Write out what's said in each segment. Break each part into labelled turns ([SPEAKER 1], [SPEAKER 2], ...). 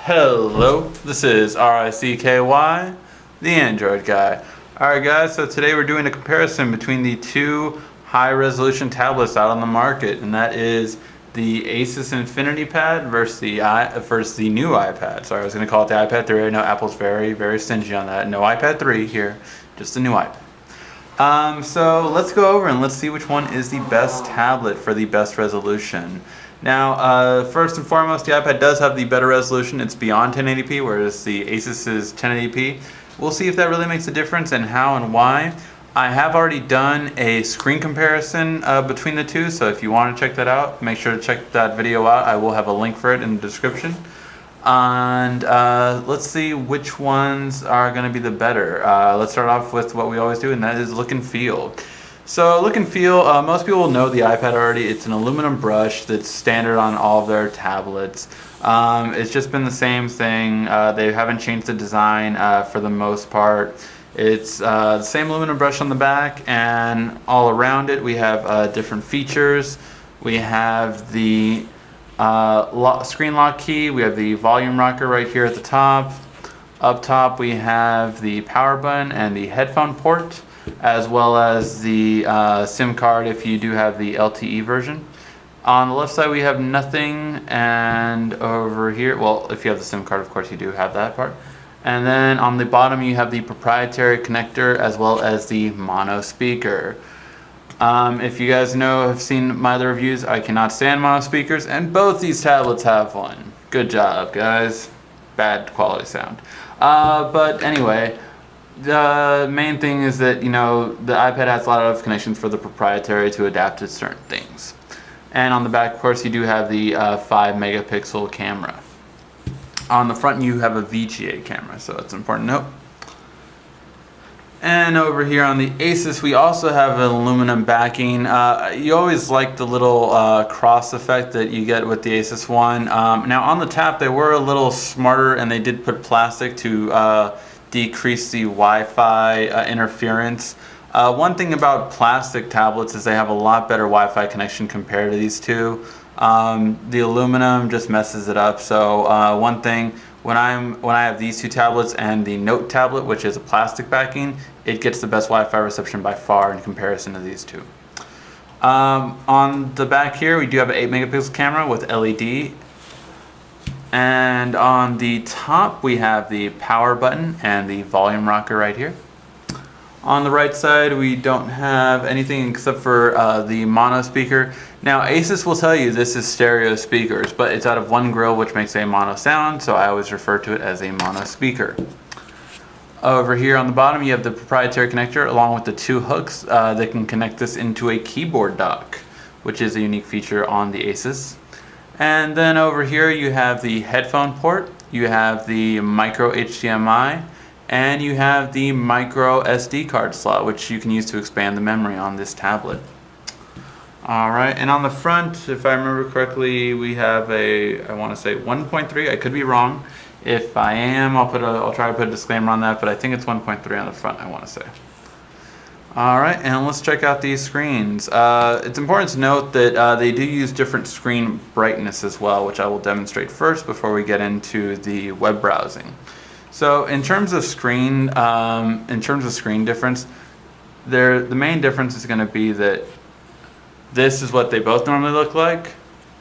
[SPEAKER 1] Hello, this is RICKY, the Android guy. Alright guys, so today we're doing a comparison between the two high-resolution tablets out on the market, and that is the Asus Infinity Pad versus the new iPad. Sorry, I was going to call it the iPad 3. I know Apple's very stingy on that. No iPad 3 here, just the new iPad. So let's go over and let's see which one is the best tablet for the best resolution. Now, first and foremost, the iPad does have the better resolution. It's beyond 1080p, whereas the Asus is 1080p. We'll see if that really makes a difference and how and why. I have already done a screen comparison between the two, so if you want to check that out, make sure to check that video out. I will have a link for it in the description. And let's see which ones are going to be the better. Let's start off with what we always do, and that is look and feel. So look and feel, most people know the iPad already. It's an aluminum brush that's standard on all of their tablets. It's just been the same thing. They haven't changed the design for the most part. It's the same aluminum brush on the back, and all around it we have different features. We have the screen lock key, we have the volume rocker right here at the top. Up top we have the power button and the headphone port, as well as the SIM card if you do have the LTE version. On the left side we have nothing, and over here, well, if you have the SIM card, of course you do have that part. And then on the bottom you have the proprietary connector as well as the mono speaker. If you guys have seen my other reviews, I cannot stand mono speakers, and both these tablets have one. Good job, guys. Bad quality sound. But anyway, the main thing is that, the iPad has a lot of connections for the proprietary to adapt to certain things. And on the back, of course, you do have the 5 megapixel camera. On the front, you have a VGA camera, so that's an important note. And over here on the Asus, we also have an aluminum backing. You always like the little cross effect that you get with the Asus one. Now on the tap, they were a little smarter, and they did put plastic to decrease the Wi-Fi interference. One thing about plastic tablets is they have a lot better Wi-Fi connection compared to these two. The aluminum just messes it up. So one thing, when I have these two tablets and the Note tablet, which is a plastic backing, it gets the best Wi-Fi reception by far in comparison to these two. On the back here, we do have an 8 megapixel camera with LED. And on the top, we have the power button and the volume rocker right here. On the right side, we don't have anything except for the mono speaker. Now, Asus will tell you this is stereo speakers, but it's out of one grill, which makes a mono sound, so I always refer to it as a mono speaker. Over here on the bottom, you have the proprietary connector along with the two hooks that can connect this into a keyboard dock, which is a unique feature on the Asus. And then over here, you have the headphone port, you have the micro HDMI, and you have the micro SD card slot, which you can use to expand the memory on this tablet. Alright, and on the front, if I remember correctly, we have I want to say 1.3, I could be wrong. If I am, I'll try to put a disclaimer on that, but I think it's 1.3 on the front, I want to say. Alright, and let's check out these screens. It's important to note that they do use different screen brightness as well, which I will demonstrate first before we get into the web browsing. So in terms of screen difference, the main difference is going to be that this is what they both normally look like,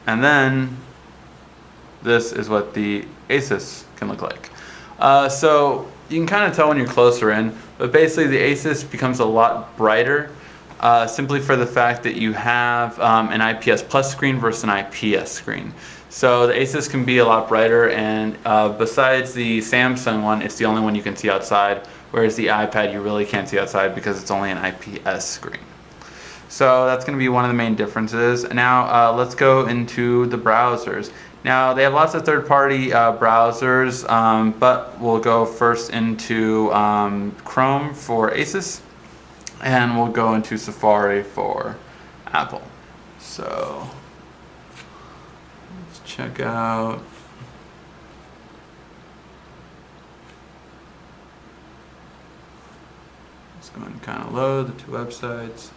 [SPEAKER 1] and then this is what the Asus can look like. So you can kind of tell when you're closer in, but basically the Asus becomes a lot brighter simply for the fact that you have an IPS Plus screen versus an IPS screen. So the Asus can be a lot brighter, and besides the Samsung one, it's the only one you can see outside, whereas the iPad you really can't see outside because it's only an IPS screen. So that's going to be one of the main differences. Now let's go into the browsers. Now they have lots of third-party browsers, but we'll go first into Chrome for Asus, and we'll go into Safari for Apple. So let's check out. It's going to kind of load the two websites.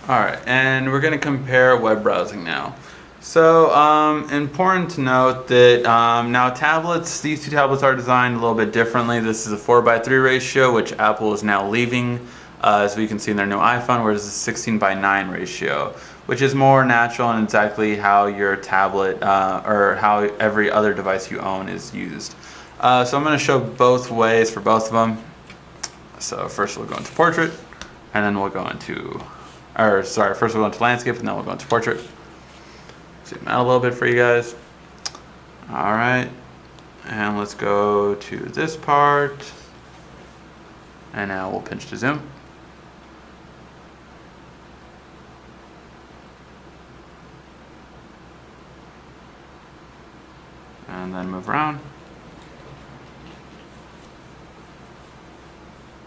[SPEAKER 1] Alright, and we're going to compare web browsing now. So, important to note that now tablets, these two tablets are designed a little bit differently. This is a 4:3 ratio, which Apple is now leaving, as we can see in their new iPhone, whereas it's a 16:9 ratio, which is more natural and exactly how your tablet or how every other device you own is used. So I'm going to show both ways for both of them. So first we'll go into portrait, and then we'll go into, first we'll go into landscape, and then we'll go into portrait. Zoom out a little bit for you guys. Alright, and let's go to this part, and now we'll pinch to zoom. And then move around.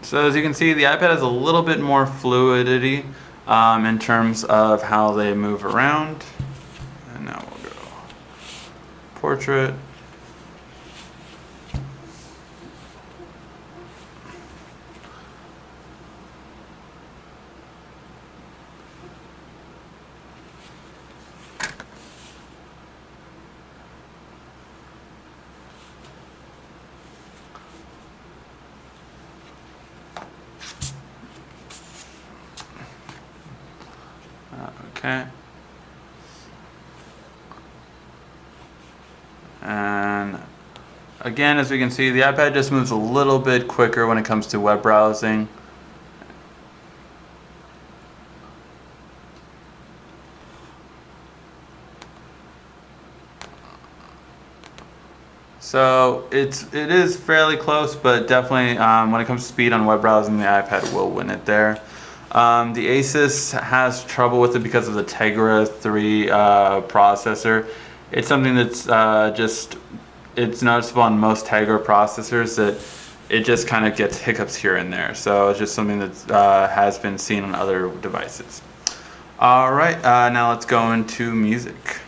[SPEAKER 1] So as you can see, the iPad has a little bit more fluidity in terms of how they move around. And now we'll go portrait. Okay. And again, as we can see, the iPad just moves a little bit quicker when it comes to web browsing. So it is fairly close, but definitely when it comes to speed on web browsing, the iPad will win it there. The Asus has trouble with it because of the Tegra 3 processor. It's something that's it's noticeable on most Tegra processors that it just kind of gets hiccups here and there. So it's just something that has been seen on other devices. Alright, now let's go into music.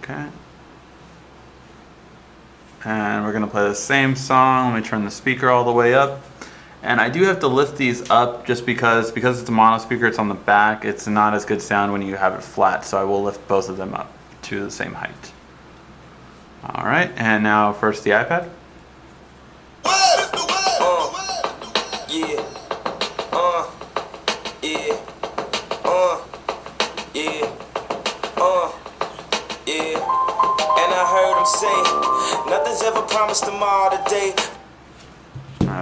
[SPEAKER 1] Okay. And we're going to play the same song. Let me turn the speaker all the way up. And I do have to lift these up just because it's a mono speaker, it's on the back. It's not as good sound when you have it flat, so I will lift both of them up to the same height. Alright, and now first the iPad.
[SPEAKER 2] And I heard him say, nothing's ever promised tomorrow today.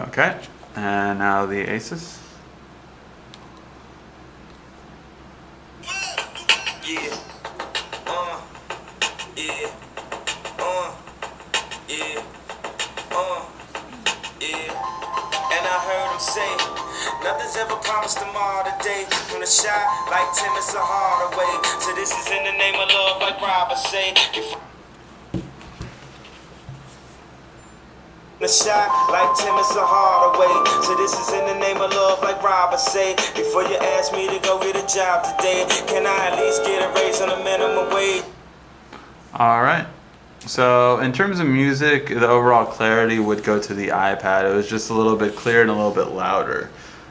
[SPEAKER 1] Okay, and now the Asus.
[SPEAKER 2] Yeah, yeah, yeah, yeah. And I heard him say, nothing's ever promised tomorrow today. From the shot like Tim, it's a harder way. So this is in the name of love, like Robert say. The shot like Tim, it's a harder way. So this is in the name of love, like Robert say. Before you ask me to go get a job today, can I at least get a raise on the minimum wage?
[SPEAKER 1] Alright, so in terms of music, the overall clarity would go to the iPad. It was just a little bit clearer and a little bit louder.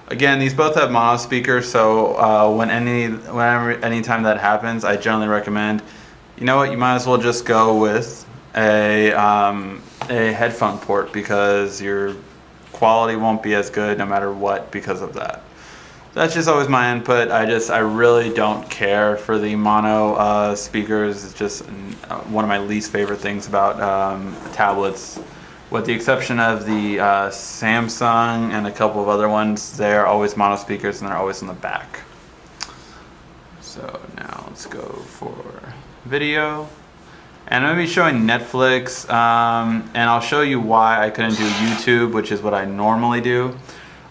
[SPEAKER 1] Again, these both have mono speakers, so anytime that happens, I generally recommend, you know what, you might as well just go with a headphone port, because your quality won't be as good no matter what because of that. That's just always my input. I really don't care for the mono speakers. It's just one of my least favorite things about tablets. With the exception of the Samsung and a couple of other ones, they're always mono speakers and they're always in the back. So now let's go for video. And I'm going to be showing Netflix, and I'll show you why I couldn't do YouTube, which is what I normally do.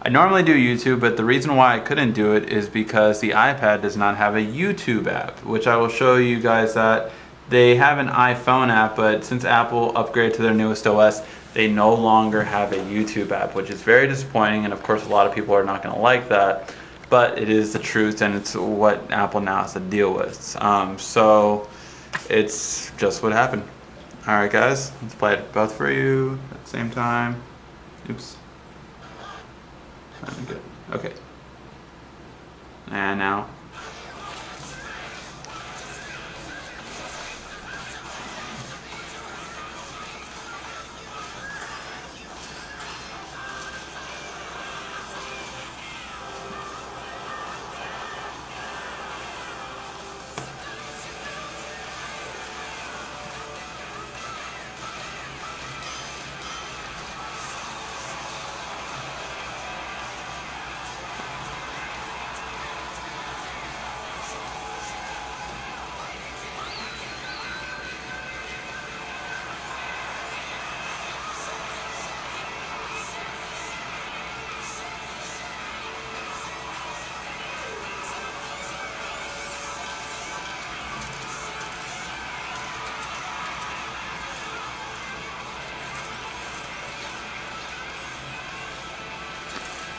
[SPEAKER 1] I normally do YouTube, but the reason why I couldn't do it is because the iPad does not have a YouTube app, which I will show you guys that. They have an iPhone app, but since Apple upgraded to their newest OS, they no longer have a YouTube app, which is very disappointing, and of course a lot of people are not going to like that, but it is the truth, and it's what Apple now has to deal with. So it's just what happened. Alright guys, let's play it both for you at the same time. Oops. Good. Okay. And now.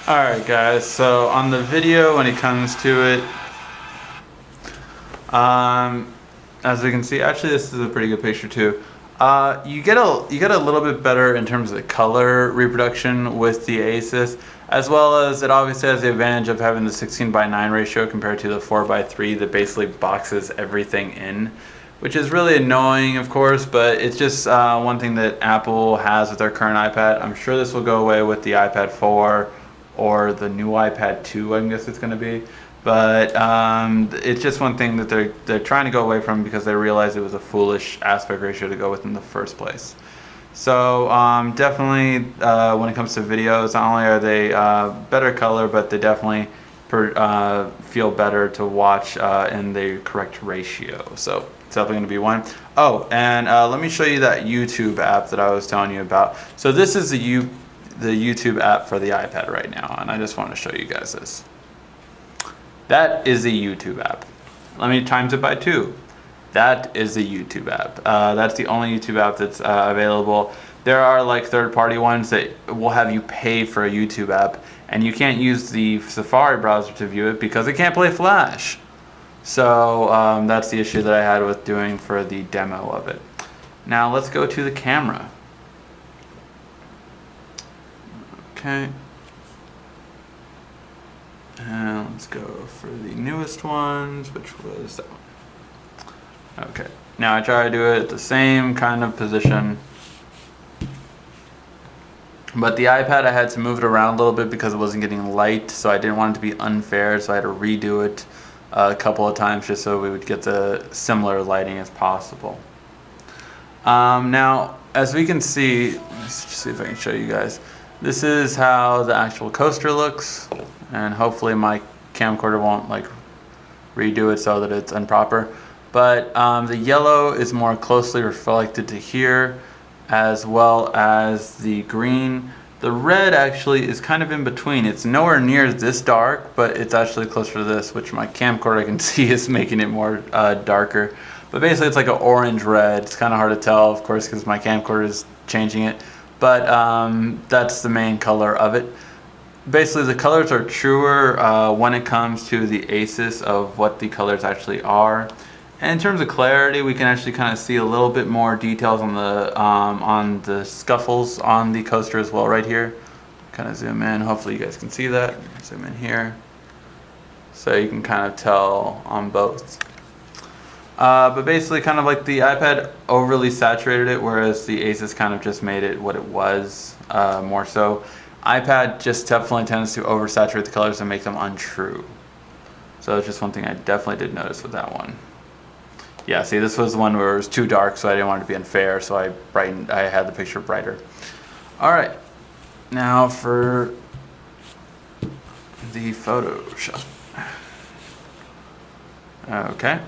[SPEAKER 1] Alright guys, so on the video when it comes to it, as we can see, actually this is a pretty good picture too. You get a little bit better in terms of the color reproduction with the Asus, as well as it obviously has the advantage of having the 16:9 ratio compared to the 4:3 that basically boxes everything in, which is really annoying of course, but it's just one thing that Apple has with their current iPad. I'm sure this will go away with the iPad 4 or the new iPad 2, I guess it's going to be. But it's just one thing that they're trying to go away from because they realized it was a foolish aspect ratio to go with in the first place. So definitely when it comes to videos, not only are they better color, but they definitely feel better to watch in the correct ratio. So it's definitely going to be one. Oh, and let me show you that YouTube app that I was telling you about. So this is the YouTube app for the iPad right now, and I just want to show you guys this. That is a YouTube app. Let me times it by 2. That is a YouTube app. That's the only YouTube app that's available. There are like third-party ones that will have you pay for a YouTube app, and you can't use the Safari browser to view it because it can't play Flash. So that's the issue that I had with doing for the demo of it. Now let's go to the camera. Okay. And let's go for the newest ones, which was that one. Okay. Now I try to do it at the same kind of position. But the iPad, I had to move it around a little bit because it wasn't getting light, so I didn't want it to be unfair, so I had to redo it a couple of times just so we would get the similar lighting as possible. Now, as we can see, let's see if I can show you guys. This is how the actual coaster looks, and hopefully my camcorder won't like redo it so that it's improper. But the yellow is more closely reflected to here, as well as the green. The red actually is kind of in between. It's nowhere near this dark, but it's actually closer to this, which my camcorder I can see is making it more darker. But basically it's like an orange red. It's kind of hard to tell, of course, because my camcorder is changing it. But that's the main color of it. Basically the colors are truer when it comes to the Asus of what the colors actually are. And in terms of clarity, we can actually kind of see a little bit more details on the scuffles on the coaster as well right here. Kind of zoom in, hopefully you guys can see that. Zoom in here. So you can kind of tell on both. But basically kind of like the iPad overly saturated it, whereas the Asus kind of just made it what it was more so. iPad just definitely tends to oversaturate the colors and make them untrue. So it's just one thing I definitely did notice with that one. Yeah, see, this was the one where it was too dark, so I didn't want it to be unfair, so I had the picture brighter. Alright, now for the Photoshop. Okay.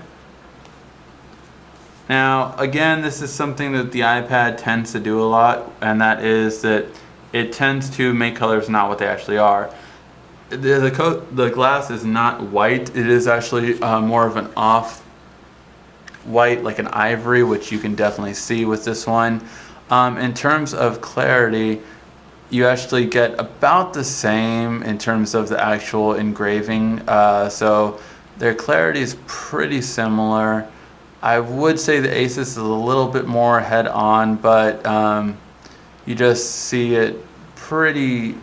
[SPEAKER 1] Now, again, this is something that the iPad tends to do a lot, and that is that it tends to make colors not what they actually are. The glass is not white, it is actually more of an off white, like an ivory, which you can definitely see with this one. In terms of clarity, you actually get about the same in terms of the actual engraving, so their clarity is pretty similar. I would say the Asus is a little bit more head-on, but you just see it pretty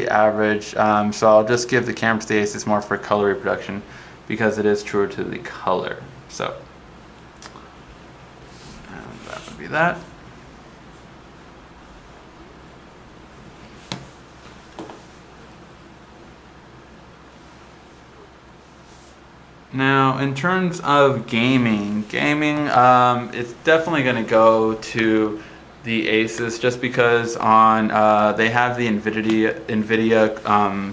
[SPEAKER 1] average. So I'll just give the camera to the Asus more for color reproduction because it is truer to the color. So and that would be that. Now, in terms of gaming, it's definitely going to go to the Asus just because on they have the NVIDIA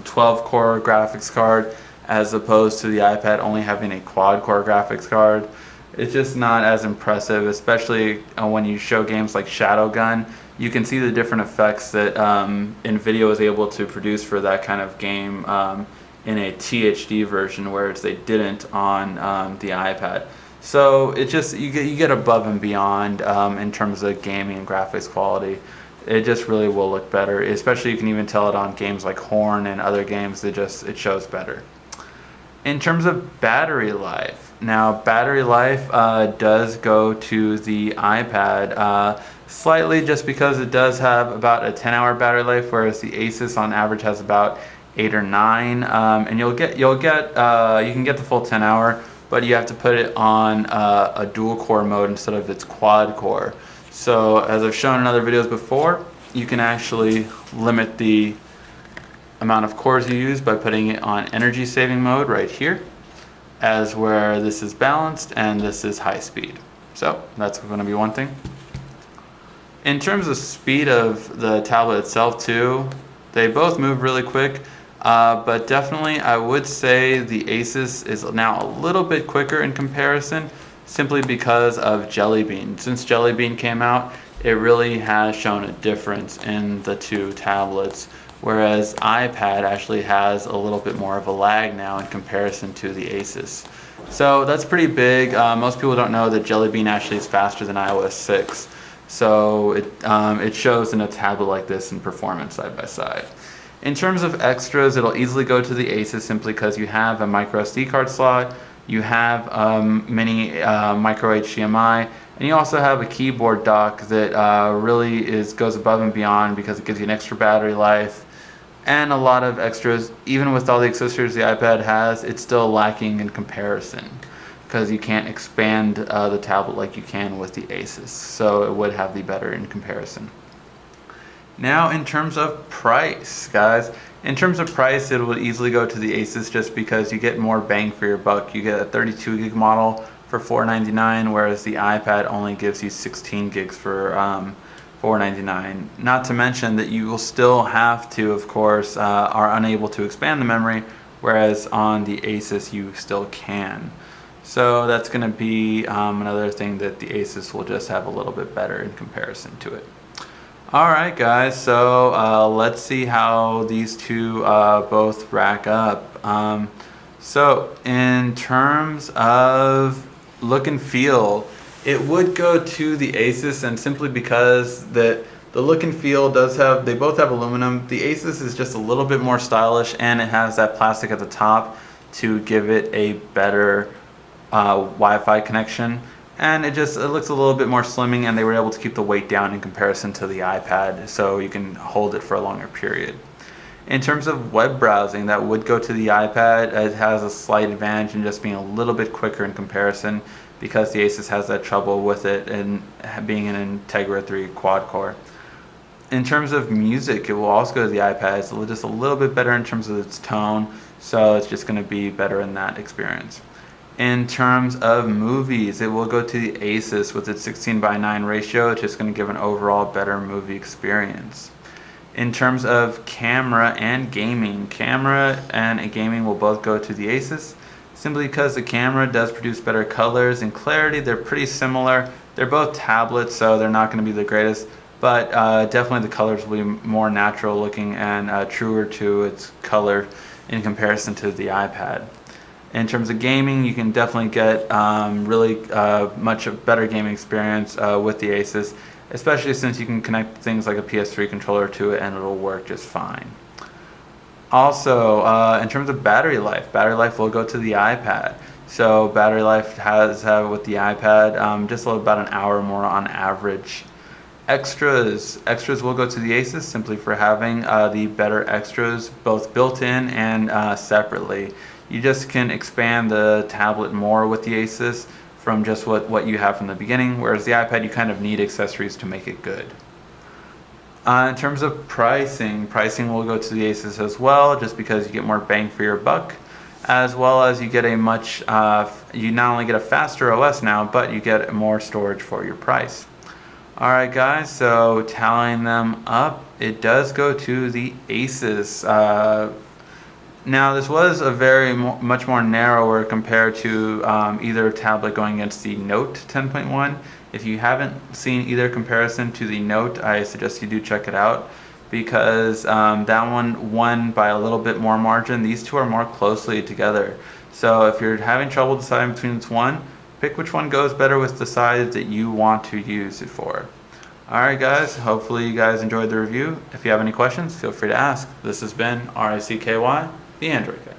[SPEAKER 1] 12-core graphics card as opposed to the iPad only having a quad-core graphics card. It's just not as impressive, especially when you show games like Shadowgun. You can see the different effects that NVIDIA was able to produce for that kind of game in a THD version, whereas they didn't on the iPad. So it just you get above and beyond in terms of gaming and graphics quality. It just really will look better. Especially you can even tell it on games like Horn and other games. It shows better. In terms of battery life, now battery life does go to the iPad slightly just because it does have about a 10-hour battery life, whereas the Asus on average has about 8 or 9, and you can get the full 10-hour, but you have to put it on a dual core mode instead of its quad core. So as I've shown in other videos before, you can actually limit the amount of cores you use by putting it on energy saving mode right here, as where this is balanced and this is high speed. So that's going to be one thing. In terms of speed of the tablet itself too, they both move really quick. But definitely I would say the Asus is now a little bit quicker in comparison simply because of Jelly Bean. Since Jelly Bean came out, it really has shown a difference in the two tablets, whereas iPad actually has a little bit more of a lag now in comparison to the Asus. So that's pretty big. Most people don't know that Jelly Bean actually is faster than iOS 6. So it shows in a tablet like this in performance side by side. In terms of extras, it'll easily go to the Asus simply because you have a micro SD card slot, you have mini micro HDMI, and you also have a keyboard dock that really goes above and beyond because it gives you an extra battery life and a lot of extras. Even with all the accessories the iPad has, it's still lacking in comparison because you can't expand the tablet like you can with the Asus. So it would have the better in comparison. Now in terms of price, guys, in terms of price, it will easily go to the Asus just because you get more bang for your buck. You get a 32 gig model for $499, whereas the iPad only gives you 16 gigs for $499. Not to mention that you will still have to, of course, are unable to expand the memory, whereas on the Asus you still can. So that's going to be another thing that the Asus will just have a little bit better in comparison to it. Alright guys, so let's see how these two both rack up. So in terms of look and feel, it would go to the Asus, and simply because the look and feel they both have aluminum. The Asus is just a little bit more stylish, and it has that plastic at the top to give it a better Wi-Fi connection. And it looks a little bit more slimming, and they were able to keep the weight down in comparison to the iPad, so you can hold it for a longer period. In terms of web browsing, that would go to the iPad. It has a slight advantage in just being a little bit quicker in comparison because the Asus has that trouble with it and being an Integra 3 quad core. In terms of music, it will also go to the iPad. It's just a little bit better in terms of its tone, so it's just going to be better in that experience. In terms of movies, it will go to the Asus with its 16:9 ratio. It's just going to give an overall better movie experience. In terms of camera and gaming will both go to the Asus, simply because the camera does produce better colors and clarity. They're pretty similar. They're both tablets, so they're not going to be the greatest, but definitely the colors will be more natural looking and truer to its color in comparison to the iPad. In terms of gaming, you can definitely get really much better gaming experience with the Asus, especially since you can connect things like a PS3 controller to it and it'll work just fine. Also, in terms of battery life will go to the iPad. So battery life has with the iPad just about an hour more on average. Extras will go to the Asus simply for having the better extras both built in and separately. You just can expand the tablet more with the Asus from just what you have from the beginning, whereas the iPad you kind of need accessories to make it good. In terms of pricing will go to the Asus as well, just because you get more bang for your buck, as well as you get a much, you not only get a faster OS now, but you get more storage for your price. Alright guys, so tallying them up, it does go to the Asus. Now this was a much more narrower compared to either tablet going against the Note 10.1. If you haven't seen either comparison to the Note, I suggest you do check it out, because that one won by a little bit more margin. These two are more closely together. So if you're having trouble deciding between this one, pick which one goes better with the size that you want to use it for. Alright guys, hopefully you guys enjoyed the review. If you have any questions, feel free to ask. This has been RICKY, the Android Guy.